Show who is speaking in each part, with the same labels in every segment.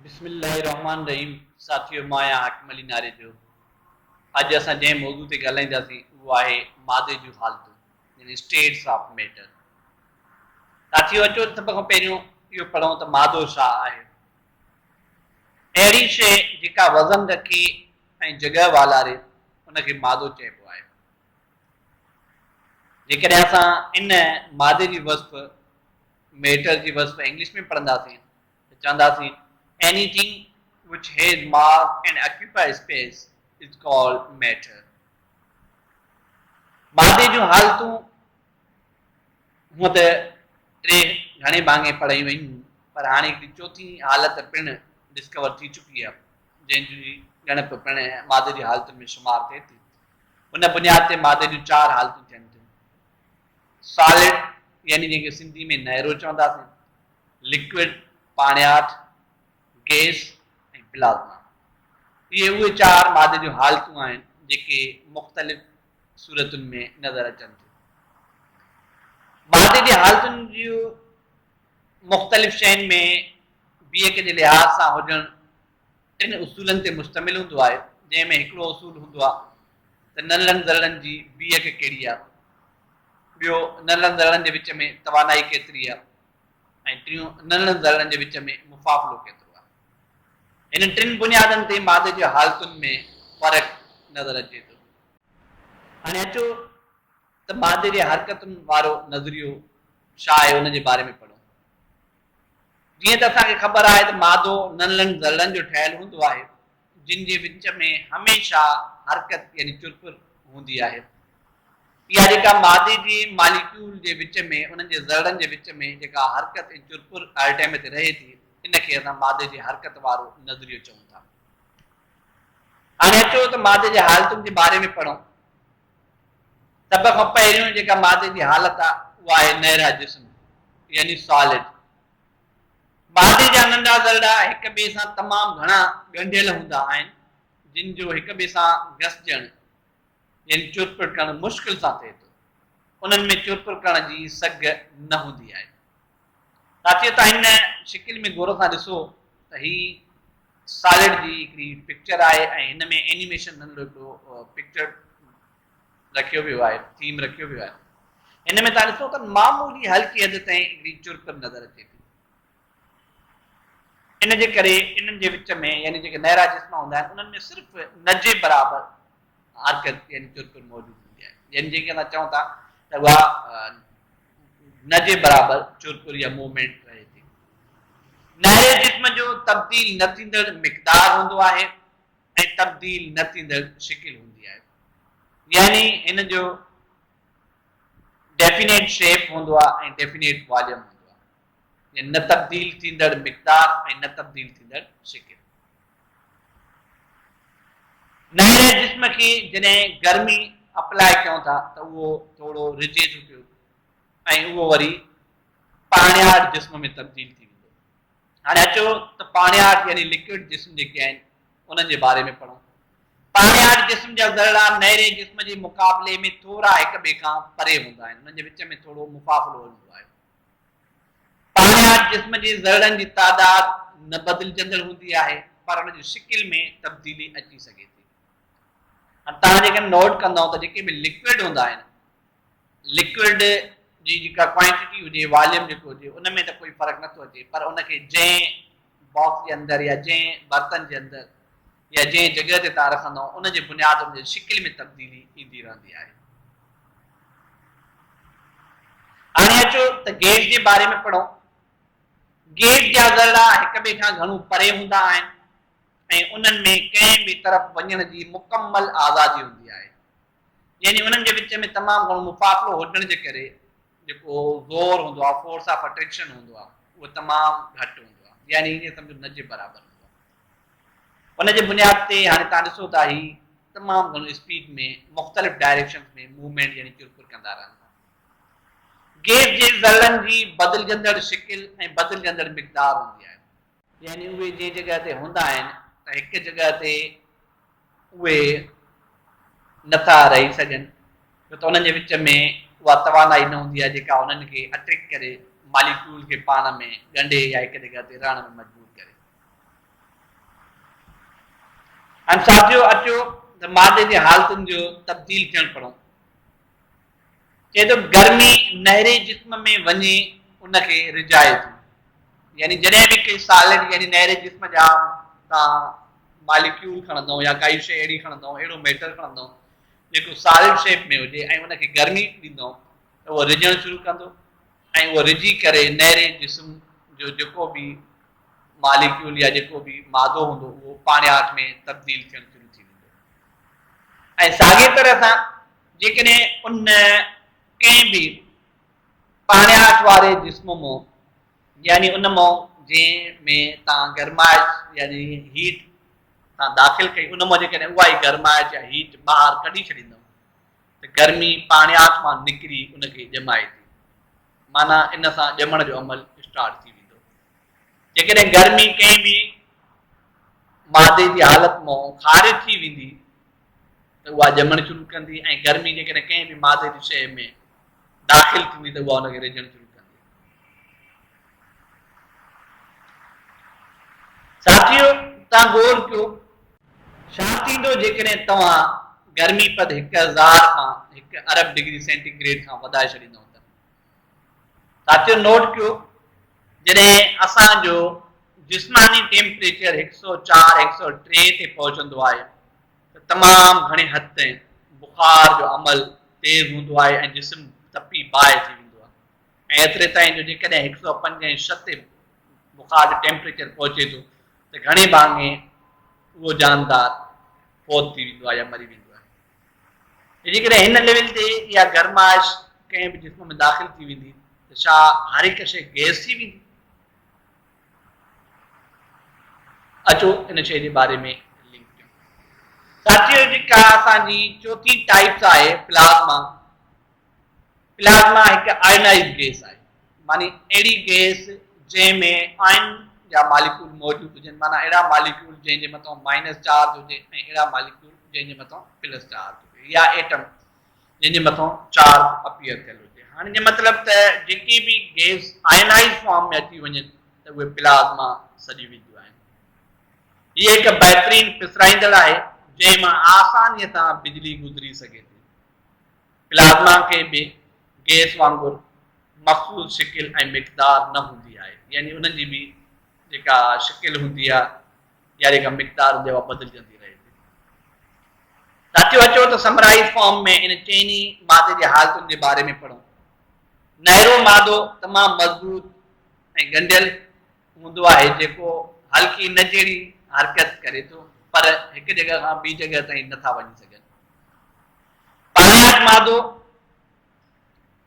Speaker 1: बिस्मिल्लाहिर्रहमानिर्रहीम। साथियों, मां हाकिम अली नारे जो अॼु असां जंहिं मौज़ू ते ॻाल्हाईंदासीं उहो आहे मादे जूं हालतूं, यानी स्टेट्स ऑफ मैटर। साथियों, अचो सभ खां पहिरियों इहो पढ़ूं त मादो छा आहे। अहिड़ी शइ जेका वज़न रखे ऐं जॻह वालारे उनखे मादो चइबो आहे। जेकॾहिं असां इन मादे जी वस्फ़ मैटर जी वस्फ़ इंग्लिश में पढ़ंदासीं त चवंदासीं anything which has mass and occupies space is called matter। मादे जूं हालतूं हूअं त टे घणे भाङे पढ़ाई वयूं, पर हाणे हिकिड़ी चौथी हालत पिणु डिस्कवर थी चुकी आहे, जंहिंजी ॻणप पिणु मादे जी हालतुनि में शुमार थिए थी। उन बुनियाद ते मादे जूं चार हालतूं थियनि थियूं। सॉलिड, यानी जंहिंखे सिंधी में नहरो चवंदासीं, लिक्विड पाणियाठ, गैस ऐं प्लाज़्मा। इहे उहे चार मादे जूं हालतूं आहिनि जेके मुख़्तलिफ़ सूरतुनि में नज़र अचनि थियूं। मादे जी हालतुनि जूं मुख़्तलिफ़ शयुनि में बीहक जे लिहाज़ सां हुजणु टिनि उसूलनि ते मुश्तमिल हूंदो आहे, जंहिंमें हिकिड़ो उसूल हूंदो आहे त नलनि ज़रड़नि जी बीहक कहिड़ी आहे, ॿियो नलनि ज़रड़नि जे विच में तवानाई केतिरी आहे, ऐं टियों नलनि ज़रड़नि जे विच में मुफ़ाफ़िलो केतिरो आहे। इन टिनि बुनियादनि ते मादे जी हालतुनि में फ़र्क़ु नज़र अचे थो। हाणे अचो त मादे जी हरकतुनि वारो नज़रियो छा आहे उन जे बारे में पढ़ूं। जीअं त असांखे ख़बर आहे त मादो नलनि ज़रड़नि जो ठहियलु हूंदो आहे, जिन जे विच में हमेशह हरकत यानी चुरपुर हूंदी आहे। इहा जेका मादे जे मालिक्यूल जे विच में उन्हनि जे ज़रड़नि जे विच में जेका हरकत ऐं चुरपुर हर टाइम ते रहे थी, इनखे असां मादे जी हरकत वारो नज़रियो चऊं था। हाणे अचो त मादे जे हालतुनि जे बारे में पढ़ूं। सभ खां पहिरियों जेका मादे जी हालत आहे उहा आहे नहरा जिस्म, यानी सॉलिड। मादे जा नंढा ज़रड़ा हिक ॿिए सां तमामु घणा ॻंढियल हूंदा आहिनि, जिन जो हिक ॿिए सां घसिजणु यानी चुरपुर करणु मुश्किल सां थिए थो। उन्हनि में चुरपुर करण जी सघ न हूंदी आहे। साथियों, तव्हां हिन शिकिल में गौर सां ॾिसो त ही सॉलिड जी हिकिड़ी पिक्चर आहे ऐं हिन में एनिमेशन नंढो पिक्चर रखियो वियो आहे, थीम रखियो वियो आहे। हिन में तव्हां ॾिसो त मामूली हल्की हद ताईं हिकिड़ी चुरपुर नज़र अचे थी। इन जे करे इन्हनि जे विच में यानी जेके नहरा जिस्म हूंदा आहिनि उन्हनि में सिर्फ़ु न जे बराबरि हरकत यानी चुरपुर मौजूदु हूंदी आहे, यानी जेके असां चऊं था त उहा न जे बराबरि चुरपुर या मूवमेंट रहे थी। नहरे जिस्म जो तब्दील न थींदड़ मिक़दार हूंदो आहे ऐं तब्दील न थींदड़ शिकिल हूंदी आहे, यानी इन जो डेफिनेट शेप हूंदो आहे ऐं डेफिनेट वॉल्यूम हूंदो आहे, न तब्दील थींदड़ मिक़दार ऐं न तब्दील थींदड़ शिकिल। नहरे जिस्म खे जॾहिं गर्मी अप्लाई कयूं था त उहो थोरो रिझे थो पियो ऐं उहो वरी पाणियाठ जिस्म में तब्दील थी वेंदो। हाणे अचो त पाणियाठ यानी लिक्विड जिस्म जेके आहिनि उन्हनि जे बारे में पढ़ूं। पाणियाठ जिस्म जा ज़रड़ा नहरे जिस्म जे मुक़ाबले में थोरा हिक ॿिए खां परे हूंदा आहिनि, उन्हनि जे विच में थोरो मुफ़ाफ़िलो हूंदो आहे। पाणियाठ जिस्म जे ज़रड़नि जी तादाद न बदिलजंदड़ हूंदी आहे, पर उन जी शिकिल में तब्दीली अची सघे थी। तव्हां जेके नोट कंदव त जेके बि लिक्विड हूंदा आहिनि, लिक्विड जी जेका क्वांटिटी हुजे, वॉल्यूम जेको हुजे, उन में त कोई फ़र्क़ु नथो अचे, पर उनखे जंहिं बॉक्स जे अंदरि या जंहिं बर्तन जे अंदरि या जंहिं जॻह ते तव्हां रखंदव उन जे बुनियाद उन जे शिकिल में तब्दीली ईंदी रहंदी आहे। हाणे अचो त गैस जे बारे में पढ़ो। गैस जा ज़रड़ा हिक ॿिए खां घणो परे हूंदा आहिनि ऐं उन्हनि में कंहिं बि तरफ़ वञण जी मुकमल आज़ादी हूंदी आहे, यानी उन्हनि जे विच में तमामु घणो मुफ़ाफ़िलो हुजण जे करे जेको ज़ोर हूंदो आहे, फोर्स ऑफ अट्रैक्शन हूंदो आहे, उहो तमामु घटि हूंदो आहे, यानी ईअं सम्झो न जे बराबरि हूंदो आहे। उन जे बुनियाद ते हाणे तव्हां ॾिसो था ही तमामु घणो स्पीड में मुख़्तलिफ़ डायरेक्शन में मूवमेंट यानी चुरपुर कंदा रहंदा। गैस जे ज़रड़नि जी बदिलजंदड़ शिकिल ऐं बदिलजंदड़ मिक़दार हूंदी आहे, यानी उहे जंहिं जॻह ते हूंदा आहिनि त हिकु जॻह ते उहे नथा रही सघनि, छो त उन्हनि जे विच में उहा तवानाई न हूंदी आहे जेका उन्हनि खे अट्रैक्ट करे मालिक्यूल खे पाण में ॻंढे या हिकु जॻह ते रहण में मजबूर करे। हाणे साथियो अचो त मादे जी हालतुनि जो तब्दील थियणु पढ़ूं। चए थो गर्मी नहरे जिस्म में वञे उनखे रिझाए थी, यानी जॾहिं बि के सॉलिड यानी नहरे जिस्म जा तव्हां मॉलिक्यूल खणंदो या काई शइ अहिड़ी खणंदो, अहिड़ो मैटर खणंदो जेको सॉलिड शेप में हुजे ऐं उनखे गर्मी ॾींदो त उहो रिझणु शुरू कंदो ऐं उहो रिझी करे नहरे जिस्म जो जेको बि मॉलिक्यूल या जेको बि मादो हूंदो उहो पाणियाठ में तब्दील थियणु शुरू थी वेंदो। ऐं साॻे तरह सां जेकॾहिं उन कंहिं बि पाणियाठ वारे जिस्म मां यानी उन मां जंहिंमें तव्हां गरमाइश यानी हीट तव्हां दाख़िल कई उन मां जेकॾहिं उहा ई गरमाइश या हीट ॿाहिरि कढी छॾींदव त गर्मी पाणियाठ मां निकिरी उनखे ॼमाए थी, माना इन सां ॼमण जो अमल स्टार्ट थी वेंदो। जेकॾहिं गर्मी कंहिं बि मादे जी हालत मां ख़ारिज थी वेंदी त उहा ॼमणु शुरू कंदी ऐं गर्मी जेकॾहिं कंहिं बि मादे जी शइ में दाख़िल थींदी त उहा हुनखे रिझणु शुरू कंदी। साथियो तव्हां गौर कयो छा थींदो जेकॾहिं तव्हां गर्मी पद 1000 खां 1 अरब डिग्री सेंटीग्रेड खां वधाए छॾींदव त। साथियो नोट कयो जॾहिं असांजो जिस्मानी टेम्परेचर 104 103 ते पहुचंदो आहे त तमामु घणे हद ताईं बुखार जो अमल तेज़ हूंदो आहे ऐं जिस्म तपी बाहि थी वेंदो आहे ऐं एतिरे ताईं जो जेकॾहिं 105 ऐं 6 ते बुखार जो टेम्परेचर पहुचे थो त घणे भाङे उहो जानदार फौत थी वेंदो आहे या मरी वेंदो आहे। जेकॾहिं हिन लेवल ते इहा गरमाइश कंहिं बि जिस्म में दाख़िल थी वेंदी त छा हर हिकु शइ गैस थी वेंदी? अचो इन शइ जे बारे में लिंक कयूं। साथियो जेका असांजी चौथी टाइप्स आहे प्लाज़्मा, प्लाज़्मा हिकु आयनाइज़ गैस आहे, मानी अहिड़ी गैस जंहिंमें आयन या मॉलिक्यूल मौजूद हुजनि, माना अहिड़ा मॉलिक्यूल जंहिंजे मथां माइनस चार्ज हुजे ऐं अहिड़ा मॉलिक्यूल जंहिंजे मथां प्लस चार्ज हुजे या एटम जंहिंजे मथां चार्ज अपीयर थियल हुजे। हाणे जो मतिलबु त जेकी बि गैस आयनाइज़ फॉर्म में अची वञनि त उहे प्लाज़्मा सॼी वेंदियूं आहिनि। हीअ हिकु बहितरीन पिसराईंदड़ आहे जंहिं मां आसानीअ सां बिजली गुज़री सघे थी। प्लाज़्मा खे बि गैस वांगुरु मख़सूस शिकिल ऐं मिक़दार न हूंदी आहे, यानी उन्हनि जी बि जेका शिकिल हूंदी आहे या जेका मिक़दार हूंदी आहे उहा बदिलजंदी रहे थी। साथियो अचो त समराइज़ फॉर्म में इन चइनी मादे जी हालतुनि जे बारे में पढ़ूं। नहरो मादो तमामु मज़बूत ऐं ॻंढियल हूंदो आहे जेको हल्की न जहिड़ी हरकत करे थो पर हिकु जॻह खां ॿी जॻह ताईं नथा वञी सघनि। पाणियाठ मादो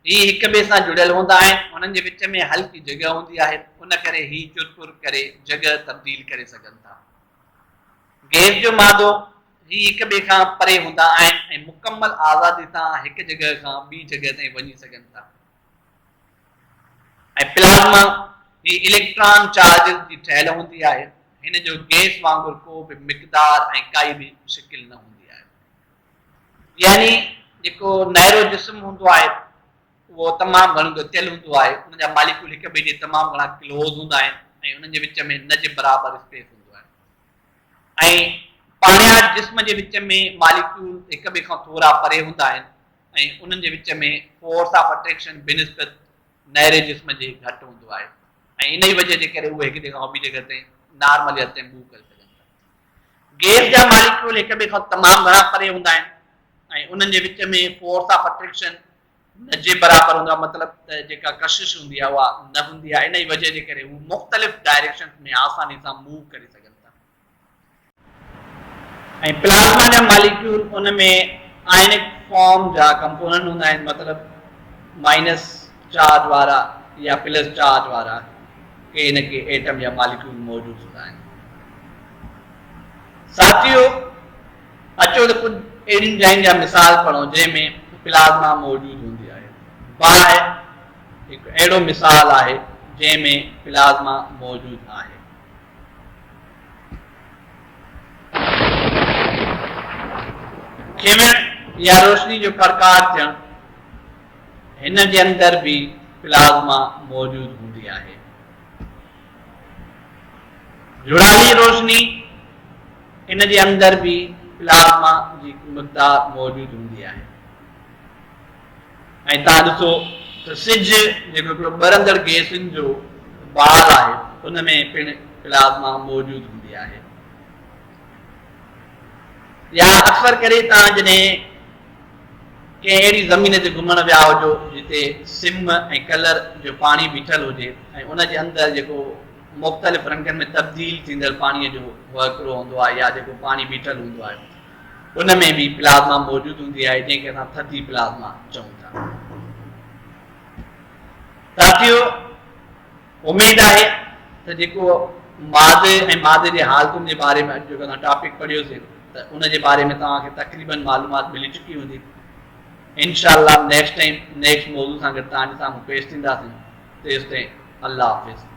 Speaker 1: ही हिक ॿिए सां जुड़ियल हूंदा आहिनि, हुननि जे विच में हल्की जॻह हूंदी आहे, उन करे ही चुरपुर करे जॻह तब्दील करे सघनि था। गैस जो मादो ही हिक ॿिए खां परे हूंदा आहिनि ऐं मुकमल आज़ादी सां हिकु जॻह खां ॿी जॻह ताईं वञी सघनि था। ऐं प्लाज़्मा ही इलेक्ट्रॉन चार्ज जी ठहियल हूंदी आहे, हिन जो गैस वांगुरु को बि मिक़दार ऐं काई बि शिकिल न हूंदी आहे। यानी जेको नहरो जिस्म हूंदो आहे उहो तमामु घणो गतियल हूंदो आहे, उन जा मॉलिक्यूल हिक ॿिए जे तमामु घणा क्लोज़ हूंदा आहिनि ऐं उन्हनि जे विच में न जे बराबरि स्पेस हूंदो आहे। ऐं पाणियाठ जिस्म जे विच में मॉलिक्यूल हिक ॿिए खां थोरा परे हूंदा आहिनि ऐं उन्हनि जे विच में फोर्स ऑफ अट्रैक्शन बिनिस्बत नहरे जिस्म जे घटि हूंदो आहे ऐं इन ई वजह जे करे उहे हिकु जॻह खां ॿी जॻह ते नॉर्मली हथ मूव करे सघनि था। गैस जा मॉलिक्यूल हिक ॿिए खां तमामु घणा परे हूंदा आहिनि ऐं उन्हनि जे विच में फोर्स ऑफ अट्रैक्शन न जे बराबरि हूंदो आहे, मतिलबु त जेका कशिश हूंदी आहे उहा न हूंदी आहे, इन ई वजह जे करे हू मुख़्तलिफ़ डायरेक्शन में आसानी सां मूव करे सघनि था। ऐं प्लाज़्मा जा मॉलिक्यूल उन में आयनिक फॉर्म जा कंपोनेंट हूंदा आहिनि, मतिलबु माइनस चार्ज वारा या प्लस चार्ज वारा के इन के एटम या मॉलिक्यूल मौजूद हूंदा आहिनि। साथियो अचो त कुझु अहिड़ियुनि जायुनि जा मिसाल पढ़ो जंहिंमें प्लाज़्मा मौजूद हूंदी आहे। बाहि हिकु अहिड़ो मिसाल आहे जंहिंमें प्लाज़्मा मौजूद आहे। खिमण या रोशनी जो करकाट थियण, हिन जे अंदर भी प्लाज़्मा मौजूद हूंदी आहे। जुड़ाली रोशनी इन जे अंदर भी प्लाज़्मा जी मक़दार मौजूदु हूंदी आहे। ऐं तव्हां ॾिसो त सिज जेको हिकिड़ो ॿरंदड़ गैसुनि जो बाल आहे उन में पिणु प्लाज़्मा मौजूदु हूंदी आहे। या अक्सर करे तव्हां जॾहिं कंहिं अहिड़ी ज़मीन ते घुमण विया हुजो जिते सिम ऐं कलर जो पाणी बीठल हुजे ऐं उन जे अंदरि जेको मुख़्तलिफ़ रंगनि में तब्दील थींदड़ पाणीअ जो वहिकिरो हूंदो आहे या जेको पाणी बीठल हूंदो आहे उन में बि प्लाज़्मा मौजूदु हूंदी आहे जंहिंखे असां थधी प्लाज़्मा चऊं था। साथियो, उमेद आहे त जेको मादे ऐं मादे जे हालतुनि जे बारे में अॼु जेको असां टॉपिक पढ़ियोसीं त उन जे बारे में तव्हांखे तक़रीबन मालूमात मिली चुकी हूंदी। इंशाअल्लाह नेक्स्ट टाइम नेक्स्ट मौज़ू सां गॾु तव्हांजे साम्हूं पेश थींदासीं। तेसिताईं अल्लाह हाफ़िज़।